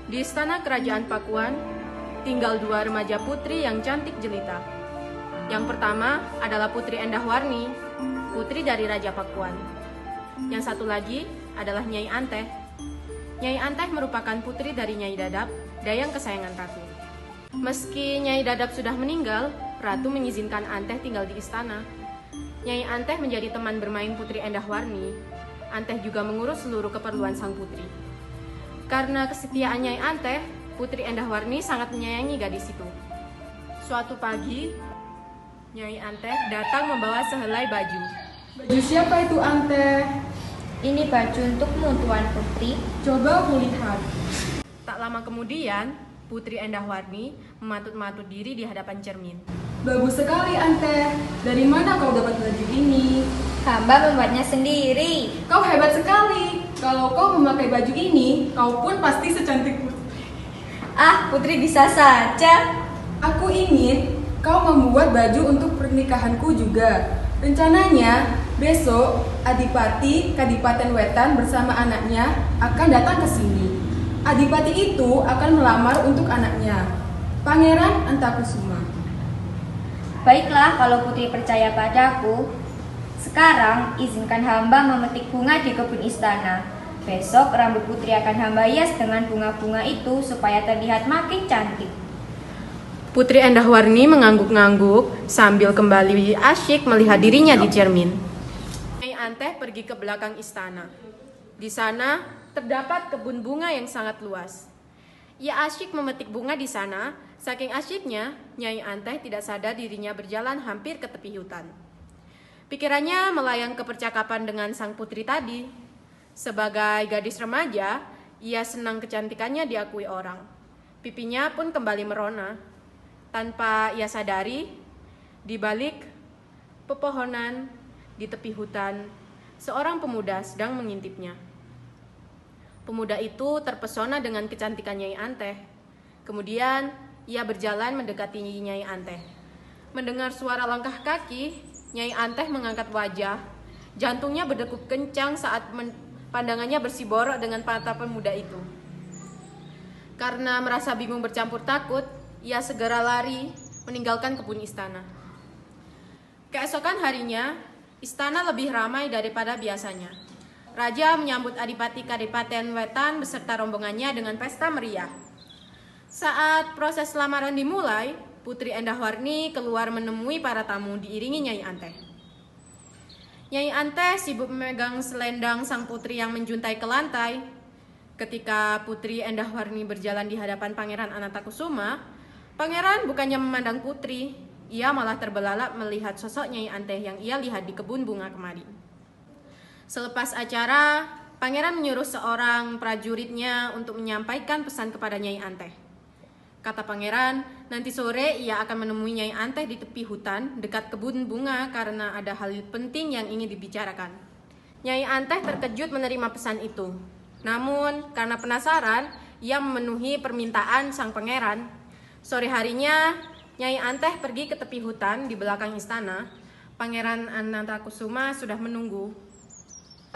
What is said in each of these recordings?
Di istana kerajaan Pakuan, tinggal dua remaja putri yang cantik jelita. Yang pertama adalah Putri Endahwarni, putri dari Raja Pakuan. Yang satu lagi adalah Nyai Anteh. Nyai Anteh merupakan putri dari Nyai Dadap, dayang kesayangan Ratu. Meski Nyai Dadap sudah meninggal, Ratu mengizinkan Anteh tinggal di istana. Nyai Anteh menjadi teman bermain Putri Endahwarni. Anteh juga mengurus seluruh keperluan sang putri. Karena kesetiaan Nyai Anteh, Putri Endahwarni sangat menyayangi gadis itu. Suatu pagi, Nyai Anteh datang membawa sehelai baju. Baju siapa itu, Anteh? Ini baju untukmu, Tuan Putri. Coba aku lihat. Tak lama kemudian, Putri Endahwarni mematut-matut diri di hadapan cermin. Bagus sekali, Anteh. Dari mana kau dapat baju ini? Hamba membuatnya sendiri. Kau hebat sekali. Kalau kau memakai baju ini, kau pun pasti secantik Putri. Ah, Putri bisa saja. Aku ingin kau membuat baju untuk pernikahanku juga. Rencananya, besok Adipati Kadipaten Wetan bersama anaknya akan datang ke sini. Adipati itu akan melamar untuk anaknya, Pangeran Antakusuma. Baiklah, kalau Putri percaya padaku. Sekarang, izinkan hamba memetik bunga di kebun istana. Besok, rambut Putri akan hamba hias dengan bunga-bunga itu supaya terlihat makin cantik. Putri Endahwarni mengangguk-ngangguk sambil kembali asyik melihat dirinya di cermin. Nyai Anteh pergi ke belakang istana. Di sana terdapat kebun bunga yang sangat luas. Ia asyik memetik bunga di sana, saking asyiknya Nyai Anteh tidak sadar dirinya berjalan hampir ke tepi hutan. Pikirannya melayang ke percakapan dengan sang putri tadi. Sebagai gadis remaja, ia senang kecantikannya diakui orang. Pipinya pun kembali merona. Tanpa ia sadari, di balik pepohonan di tepi hutan, seorang pemuda sedang mengintipnya. Pemuda itu terpesona dengan kecantikan Nyai Anteh. Kemudian ia berjalan mendekati Nyai Anteh. Mendengar suara langkah kaki, Nyai Anteh mengangkat wajah. Jantungnya berdegup kencang saat pandangannya bersiborok dengan mata pemuda itu. Karena merasa bingung bercampur takut, ia segera lari meninggalkan kebun istana. Keesokan harinya, istana lebih ramai daripada biasanya. Raja menyambut Adipati Kadipaten Wetan beserta rombongannya dengan pesta meriah. Saat proses lamaran dimulai, Putri Endahwarni keluar menemui para tamu diiringi Nyai Anteh. Nyai Anteh sibuk memegang selendang sang putri yang menjuntai ke lantai. Ketika Putri Endahwarni berjalan di hadapan Pangeran Anantakusuma, Pangeran bukannya memandang putri, ia malah terbelalak melihat sosok Nyai Anteh yang ia lihat di kebun bunga kemarin. Selepas acara, Pangeran menyuruh seorang prajuritnya untuk menyampaikan pesan kepada Nyai Anteh. Kata Pangeran, nanti sore ia akan menemui Nyai Anteh di tepi hutan dekat kebun bunga karena ada hal penting yang ingin dibicarakan. Nyai Anteh terkejut menerima pesan itu. Namun, karena penasaran, ia memenuhi permintaan sang pangeran. Sore harinya, Nyai Anteh pergi ke tepi hutan di belakang istana. Pangeran Anantakusuma sudah menunggu.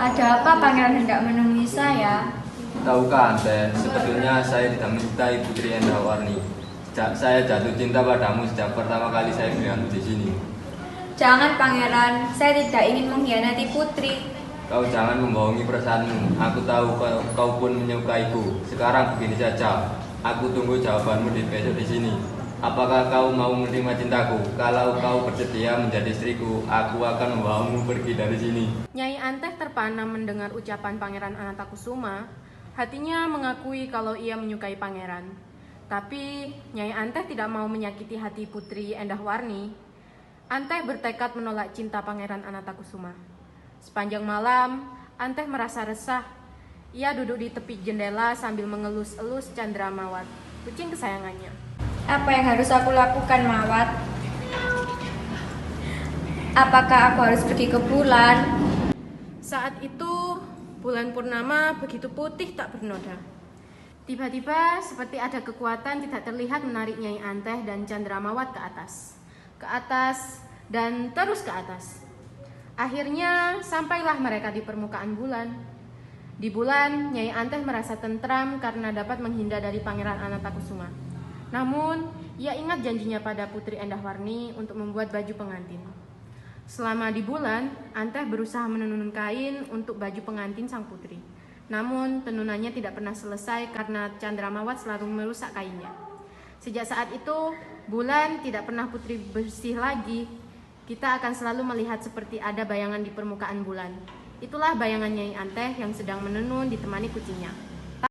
Ada apa Pangeran hendak menemui saya? Tahukah Anteh, sebetulnya saya tidak mencintai Putri Endahwarni. Saya jatuh cinta padamu sejak pertama kali saya melihatmu di sini. Jangan Pangeran, saya tidak ingin mengkhianati Putri. Kau jangan membohongi perasaanmu. Aku tahu kau pun menyukaiku. Sekarang begini saja, aku tunggu jawabanmu besok di sini. Apakah kau mau menerima cintaku? Kalau kau bersedia menjadi istriku, aku akan membawamu pergi dari sini. Nyai Anteh terpana mendengar ucapan Pangeran Anantakusuma. Hatinya mengakui kalau ia menyukai pangeran. Tapi Nyai Anteh tidak mau menyakiti hati Putri Endahwarni. Anteh bertekad menolak cinta Pangeran Anantakusuma. Sepanjang malam, Anteh merasa resah. Ia duduk di tepi jendela sambil mengelus-elus Candramawat, kucing kesayangannya. Apa yang harus aku lakukan, Mawat? Apakah aku harus pergi ke bulan? Saat itu, bulan purnama begitu putih tak bernoda. Tiba-tiba seperti ada kekuatan tidak terlihat menarik Nyai Anteh dan Candramawat ke atas, dan terus ke atas. Akhirnya sampailah mereka di permukaan bulan. Di bulan, Nyai Anteh merasa tentram karena dapat menghindar dari Pangeran Anatakusuma. Namun, ia ingat janjinya pada Putri Endahwarni untuk membuat baju pengantin. Selama di bulan, Anteh berusaha menenun kain untuk baju pengantin sang putri. Namun, tenunannya tidak pernah selesai karena Candramawat selalu merusak kainnya. Sejak saat itu, bulan tidak pernah putri bersih lagi. Kita akan selalu melihat seperti ada bayangan di permukaan bulan. Itulah bayangan Nyai Anteh yang sedang menenun ditemani kucingnya.